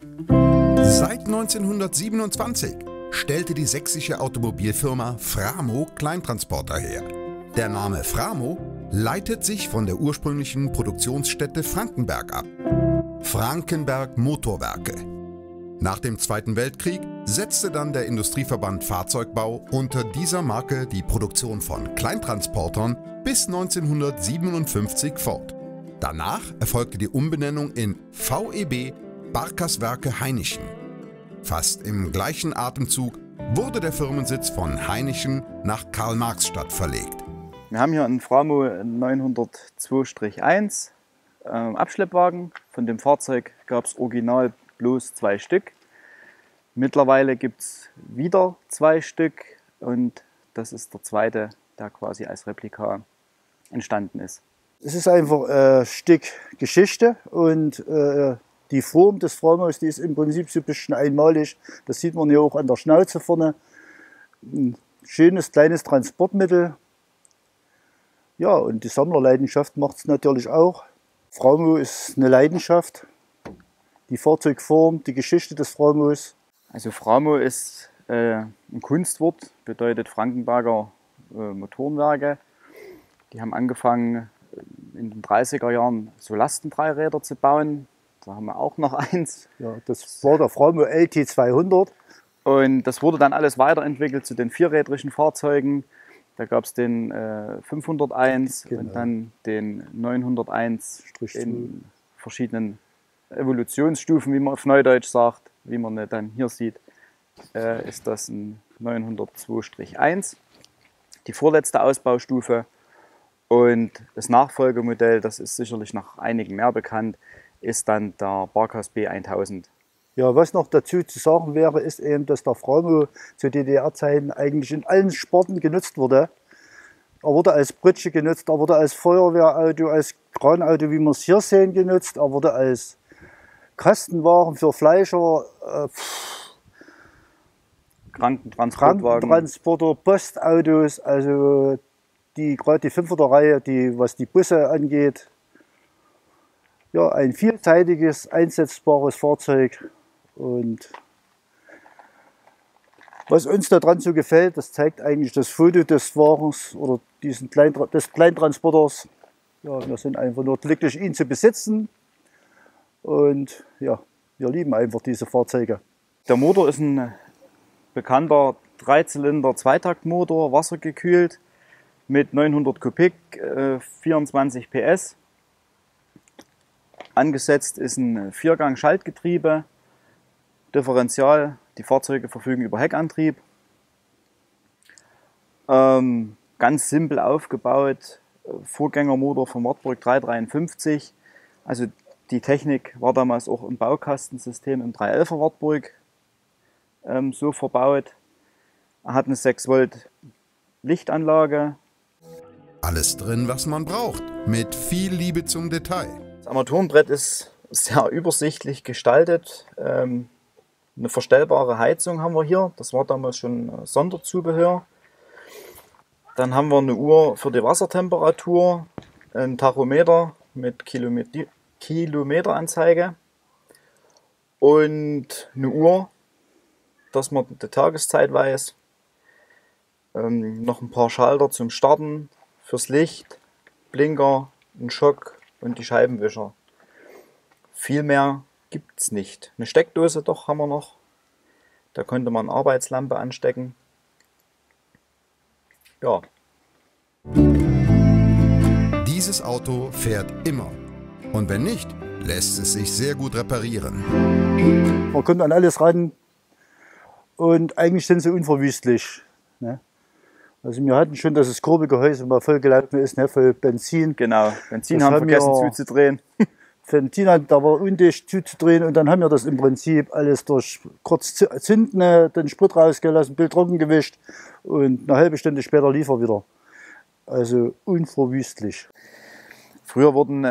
Seit 1927 stellte die sächsische Automobilfirma Framo Kleintransporter her. Der Name Framo leitet sich von der ursprünglichen Produktionsstätte Frankenberg ab. Frankenberg Motorwerke. Nach dem Zweiten Weltkrieg setzte dann der Industrieverband Fahrzeugbau unter dieser Marke die Produktion von Kleintransportern bis 1957 fort. Danach erfolgte die Umbenennung in VEB Barkerswerke Hainichen. Fast im gleichen Atemzug wurde der Firmensitz von Hainichen nach Karl-Marx-Stadt verlegt. Wir haben hier einen Framo 902-1 Abschleppwagen. Von dem Fahrzeug gab es original bloß 2 Stück. Mittlerweile gibt es wieder 2 Stück und das ist der zweite, der quasi als Replika entstanden ist. Es ist einfach ein Stück Geschichte und die Form des Framos, die ist im Prinzip so ein bisschen einmalig. Das sieht man ja auch an der Schnauze vorne. Ein schönes kleines Transportmittel. Ja, und die Sammlerleidenschaft macht es natürlich auch. Framo ist eine Leidenschaft. Die Fahrzeugform, die Geschichte des Framos. Also Framo ist ein Kunstwort, bedeutet Frankenberger Motorenwerke. Die haben angefangen in den 30er Jahren so Lastendreiräder zu bauen. Da haben wir auch noch eins. Ja, das war der Framo LT 200. Und das wurde dann alles weiterentwickelt zu den vierrädrigen Fahrzeugen. Da gab es den 501 genau. Und dann den 901 in verschiedenen Evolutionsstufen, wie man auf Neudeutsch sagt, wie man dann hier sieht, ist das ein 902-1, die vorletzte Ausbaustufe. Und das Nachfolgemodell, das ist sicherlich noch einigen mehr bekannt, ist dann der Barkas B 1000. Ja, was noch dazu zu sagen wäre, ist eben, dass der Framo zu DDR-Zeiten eigentlich in allen Sporten genutzt wurde. Er wurde als Pritsche genutzt, er wurde als Feuerwehrauto, als Kranauto, wie wir es hier sehen, genutzt. Er wurde als Kastenwagen für Fleischer, Krankentransporter, Postautos, also gerade die 5er-Reihe, was die Busse angeht. Ja, ein vielseitiges, einsetzbares Fahrzeug. Und was uns daran so gefällt, das zeigt eigentlich das Foto des Wagens oder des Kleintransporters. Ja, wir sind einfach nur glücklich, ihn zu besitzen. Und ja, wir lieben einfach diese Fahrzeuge. Der Motor ist ein bekannter 3-Zylinder-Zweitaktmotor, wassergekühlt mit 900 Kubik, 24 PS. Angesetzt ist ein Viergang-Schaltgetriebe, Differential, die Fahrzeuge verfügen über Heckantrieb. Ganz simpel aufgebaut, Vorgängermotor vom Wartburg 353. Also die Technik war damals auch im Baukastensystem im 311er Wartburg so verbaut. Er hat eine 6 Volt Lichtanlage. Alles drin, was man braucht, mit viel Liebe zum Detail. Das Armaturenbrett ist sehr übersichtlich gestaltet. Eine verstellbare Heizung haben wir hier. Das war damals schon Sonderzubehör. Dann haben wir eine Uhr für die Wassertemperatur, ein Tachometer mit Kilometeranzeige und eine Uhr, dass man die Tageszeit weiß. Noch ein paar Schalter zum Starten, fürs Licht, Blinker, ein Schock und die Scheibenwischer. Viel mehr gibt es nicht. Eine Steckdose doch haben wir noch. Da konnte man Arbeitslampe anstecken. Ja. Dieses Auto fährt immer. Und wenn nicht, lässt es sich sehr gut reparieren. Man kommt an alles ran und eigentlich sind sie unverwüstlich. Ne? Also wir hatten schon das Kurbelgehäuse mal vollgelaufen ist, ne, voll Benzin. Genau, Benzin haben vergessen zuzudrehen. Benzin da war undicht zuzudrehen und dann haben wir das im Prinzip alles durch kurz zünden, den Sprit rausgelassen, Bild trocken gewischt und eine halbe Stunde später lief er wieder. Also unverwüstlich. Früher wurden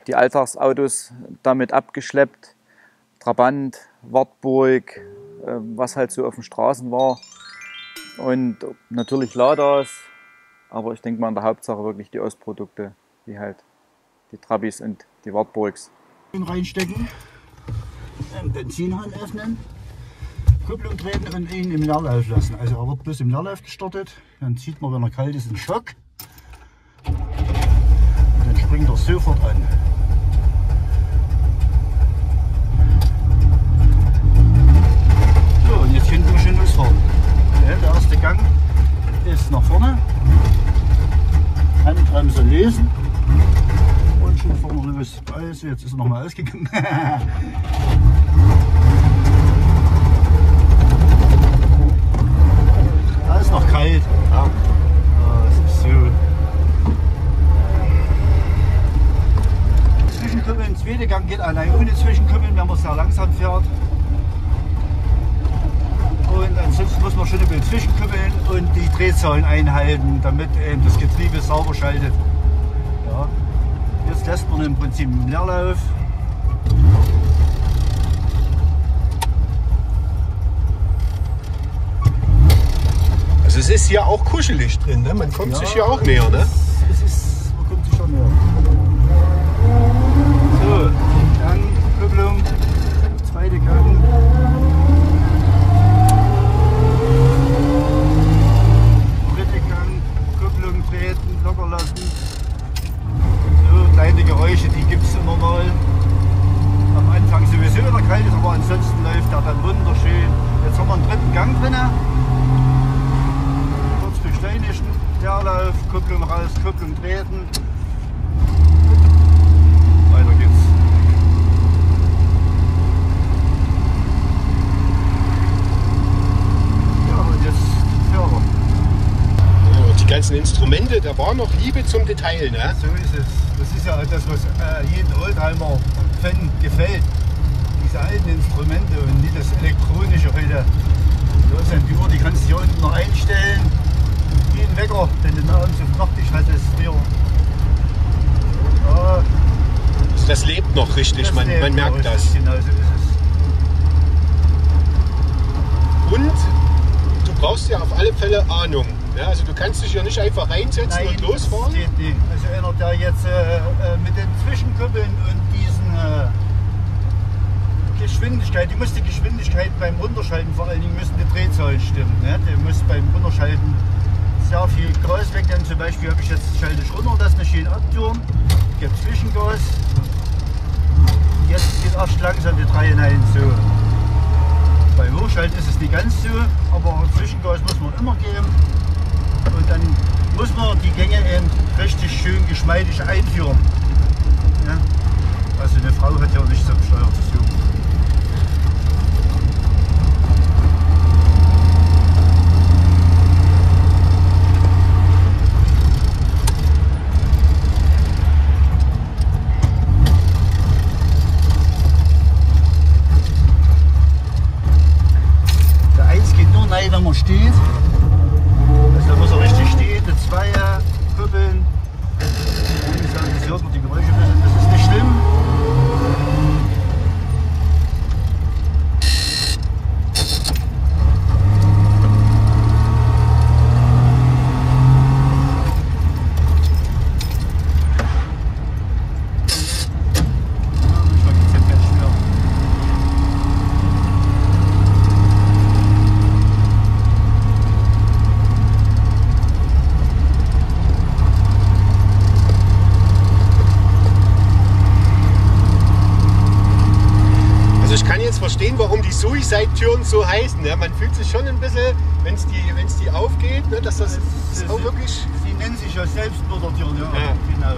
die Alltagsautos damit abgeschleppt. Trabant, Wartburg, was halt so auf den Straßen war. Und natürlich Ladas, aber ich denke mal in der Hauptsache wirklich die Ostprodukte, wie halt die Trabis und die Wartburgs. Reinstecken, den Benzinhahn öffnen, Kupplung treten und ihn im Leerlauf lassen. Also er wird bloß im Leerlauf gestartet, dann zieht man, wenn er kalt ist, einen Schock. Und dann springt er sofort an. So, und jetzt können wir schon losfahren. Ja, der erste Gang ist nach vorne, Handbremse lesen und schon vorne los. Also jetzt ist er nochmal ausgegangen. Da ist noch kalt. Ja. Das ist so. Zwischenküppeln, zweiter Gang geht allein ohne Zwischenküppeln, wenn man sehr langsam fährt. Und ansonsten muss man schon ein bisschen zwischenküppeln und die Drehzahlen einhalten, damit eben das Getriebe sauber schaltet. Ja. Jetzt lässt man im Prinzip einen Leerlauf. Also es ist hier auch kuschelig drin, ne? Man kommt sich hier auch näher, ne? Man kommt sich schon näher. So, Gang, Kupplung, zweite Gang. Locker lassen. So kleine Geräusche, die gibt es immer mal. Am Anfang sowieso wieder kalt ist, aber ansonsten läuft der dann wunderschön. Jetzt haben wir einen dritten Gang drin. Kurz beschleunigen, Leerlauf, Kupplung raus, Kupplung treten. Weiter geht's. Ja, und jetzt fährt er. Die ganzen Instrumente, da war noch Liebe zum Detail, ne? So ist es. Das ist ja das, was jedem Oldtimer-Fan gefällt. Diese alten Instrumente und nicht das Elektronische heute. Da ist die Uhr, die kannst du hier unten noch einstellen. Wie ein Wecker, den du abends auf Nachttisch hattest früher. Ja, Also das lebt noch richtig, man merkt richtig, das. Genau so ist es. Und du brauchst ja auf alle Fälle Ahnung. Ja, also du kannst dich ja nicht einfach reinsetzen und losfahren. Das geht nicht. Also einer, der jetzt mit den Zwischenküppeln und diesen Geschwindigkeit, die muss die Geschwindigkeit beim Runterschalten, vor allen Dingen müssen die Drehzahlen stimmen. Ne? Der muss beim Runterschalten sehr viel Gas wegnehmen. Zum Beispiel habe ich jetzt, schalte ich runter, lasse mich schön abtüren, gebe Zwischengas. Jetzt geht erst langsam die 3 hinein. So. Beim Hochschalten ist es nicht ganz so, aber Zwischengas muss man immer geben. Und dann muss man die Gänge eben richtig schön geschmeidig einführen. Ja? Also eine Frau hat ja nichts am Steuer zu suchen. Der 1 geht nur rein, wenn man steht. Also da muss er richtig stehen, die 2 kuppeln. Das hört man die Geräusche ein bisschen, das ist nicht schlimm. Verstehen, warum die Suicide-Türen so heißen. Ja, man fühlt sich schon ein bisschen, wenn es die aufgeht, ne, dass das auch wirklich... Sie nennen sich ja Selbstmördertüren, ja. Genau.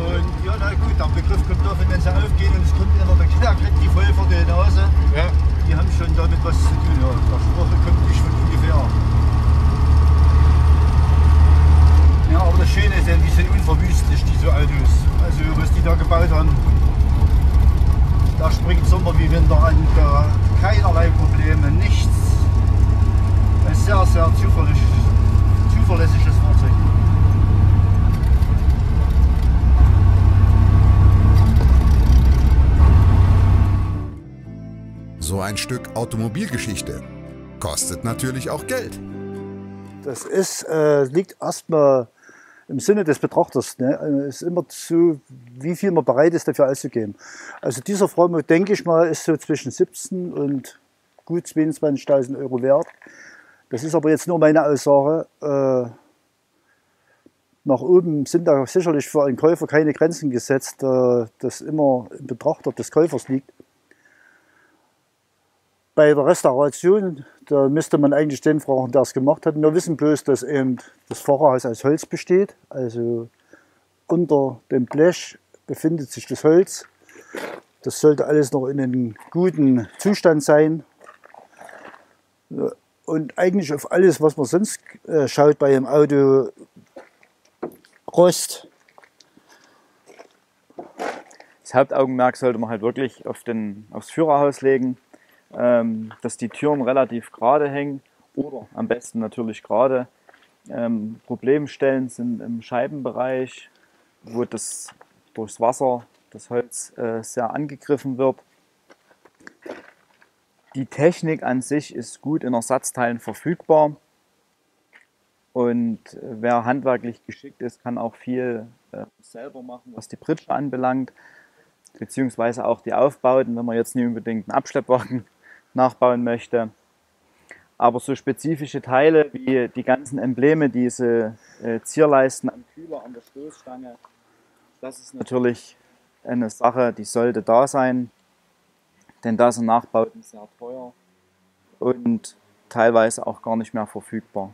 Und ja, na gut, der Begriff kommt davon, wenn sie aufgehen und es kommt einer der Kinder, kriegt die voll vor die Nase. Ja. Die haben schon damit was zu tun. Ja. Der Spruch kommt nicht von ungefähr. Ja, aber das Schöne ist, die sind unverwüstlich, diese Autos. Also was die da gebaut haben. Da springt Sommer wie Winter an, da keinerlei Probleme, nichts. Ein sehr, sehr zuverlässiges Fahrzeug. So ein Stück Automobilgeschichte kostet natürlich auch Geld. Das ist, liegt erstmal im Sinne des Betrachters. Ne? Es ist immer so, wie viel man bereit ist, dafür auszugeben. Also dieser Freimut, denke ich mal, ist so zwischen 17 und gut 22.000 Euro wert. Das ist aber jetzt nur meine Aussage. Nach oben sind da sicherlich für einen Käufer keine Grenzen gesetzt, da das immer im Betrachter des Käufers liegt. Bei der Restauration, da müsste man eigentlich den fragen, der es gemacht hat. Wir wissen bloß, dass eben das Vorderhaus aus Holz besteht. Also unter dem Blech befindet sich das Holz. Das sollte alles noch in einem guten Zustand sein. Und eigentlich auf alles, was man sonst schaut bei einem Auto, Rost. Das Hauptaugenmerk sollte man halt wirklich aufs Führerhaus legen, dass die Türen relativ gerade hängen oder am besten natürlich gerade. Problemstellen sind im Scheibenbereich, wo durchs Wasser das Holz sehr angegriffen wird. Die Technik an sich ist gut in Ersatzteilen verfügbar. Und wer handwerklich geschickt ist, kann auch viel selber machen, was die Pritsche anbelangt, beziehungsweise auch die Aufbauten, wenn man jetzt nicht unbedingt einen Abschleppwagen nachbauen möchte. Aber so spezifische Teile wie die ganzen Embleme, diese Zierleisten am Kühler, an der Stoßstange, das ist natürlich eine Sache, die sollte da sein, denn da sind Nachbauten sehr teuer und teilweise auch gar nicht mehr verfügbar.